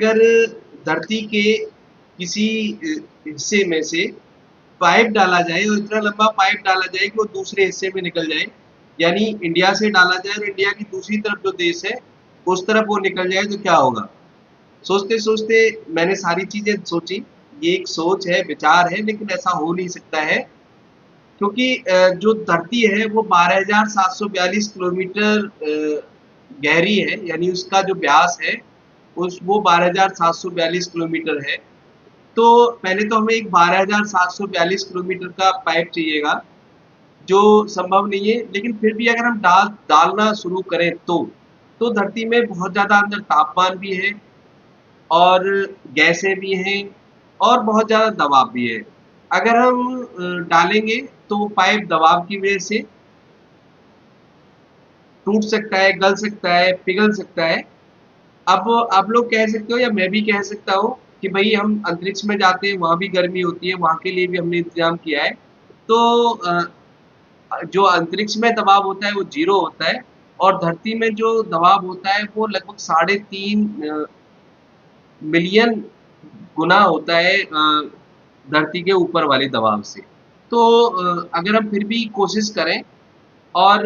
अगर धरती के किसी हिस्से में से पाइप डाला जाए और इतना लंबा पाइप डाला जाए कि वो दूसरे हिस्से में निकल जाए, यानी इंडिया से डाला जाए और इंडिया की दूसरी तरफ जो देश है उस तरफ वो निकल जाए तो क्या होगा। सोचते सोचते मैंने सारी चीजें सोची। ये एक सोच है, विचार है, लेकिन ऐसा हो नहीं सकता है क्योंकि जो धरती है वो 12,742 किलोमीटर गहरी है, यानी उसका जो व्यास है उस वो 12,742 किलोमीटर है। तो पहले तो हमें एक 12,742 किलोमीटर का पाइप चाहिएगा, जो संभव नहीं है, लेकिन फिर भी अगर हम डालना शुरू करें तो धरती में बहुत ज्यादा अंदर तापमान भी है और गैसें भी हैं और बहुत ज़्यादा दबाव भी है। अगर हम डालेंगे तो वो पाइप दबाव की वजह से टूट सकता है, गल सकता है, पिघल सकता है। अब आप लोग कह सकते हो या मैं भी कह सकता हूँ कि भई हम अंतरिक्ष में जाते हैं, वहाँ भी गर्मी होती है, वहाँ के लिए भी हमने इंतज़ाम किया है। तो जो अंतरिक्ष में दबाव होता है वो 0 होता है और धरती में जो दबाव होता है वो लगभग 3.5 मिलियन गुना होता है धरती के ऊपर वाले दबाव से। तो अगर हम फिर भी कोशिश करें और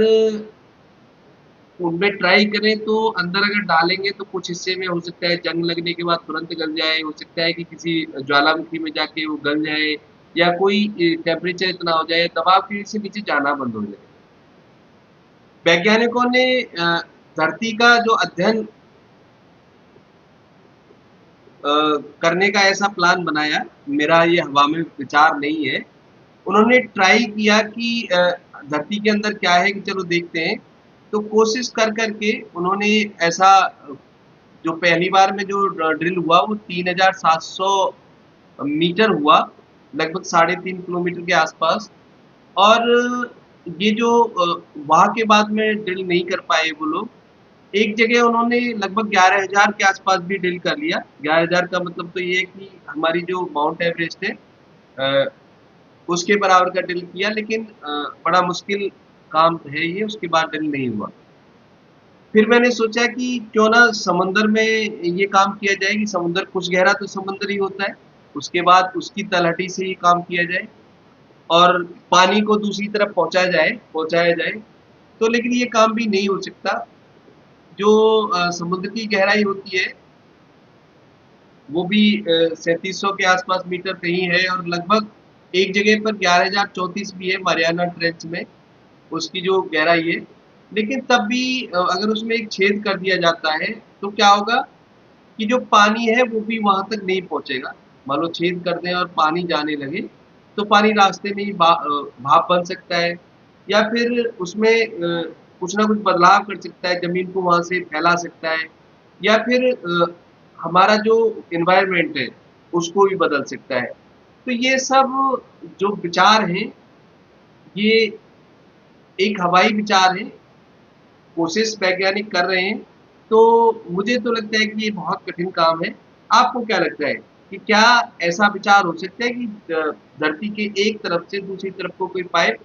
उनमें ट्राई करें तो अंदर अगर डालेंगे तो कुछ हिस्से में हो सकता है जंग लगने के बाद तुरंत गल जाए, हो सकता है कि किसी ज्वालामुखी में जाके वो गल जाए या कोई टेम्परेचर इतना हो जाए, दबाव की वजह से नीचे जाना बंद हो जाए। वैज्ञानिकों ने धरती का जो अध्ययन करने का ऐसा प्लान बनाया, मेरा ये हवा में विचार नहीं है। उन्होंने ट्राई किया कि धरती के अंदर क्या है कि चलो देखते हैं। तो कोशिश कर करके उन्होंने ऐसा जो पहली बार में जो ड्रिल हुआ वो 3,700 मीटर हुआ, लगभग 3.5 किलोमीटर के आसपास। और ये जो वहाँ के बाद में ड्रिल नहीं कर पाए वो लोग, एक जगह उन्होंने लगभग 11,000 के आसपास भी ड्रिल कर लिया। 11,000 का मतलब तो ये है कि हमारी जो माउंट एवरेस्ट है अ, उसके बराबर का ड्रिल किया, लेकिन बड़ा मुश्किल काम है ये, उसके बाद ड्रिल नहीं हुआ। फिर मैंने सोचा कि क्यों ना समंदर में ये काम किया जाए कि समुद्र कुछ गहरा तो समुद्र ही होता है, उसके बाद उसकी तलहटी से ये काम किया जाए और पानी को दूसरी तरफ पहुंचाया जाए। तो लेकिन ये काम भी नहीं हो सकता। जो समुद्र की गहराई होती है वो भी 3700 के आसपास मीटर कहीं है और लगभग एक जगह पर 11,034 भी है मारियाना ट्रेंच में, उसकी जो गहराई है। लेकिन तब भी अगर उसमें एक छेद कर दिया जाता है तो क्या होगा कि जो पानी है वो भी वहां तक नहीं पहुंचेगा। मान लो छेद कर दें और पानी जाने लगे तो पानी रास्ते में ही भाप बन सकता है या फिर उसमें कुछ ना कुछ बदलाव कर सकता है, जमीन को वहां से फैला सकता है या फिर हमारा जो एनवायरनमेंट है उसको भी बदल सकता है। तो ये सब जो विचार हैं ये एक हवाई विचार है, कोशिश वैज्ञानिक कर रहे हैं। तो मुझे तो लगता है कि ये बहुत कठिन काम है। आपको क्या लगता है कि क्या ऐसा विचार हो सकता है कि धरती के एक तरफ से दूसरी तरफ को कोई पाइप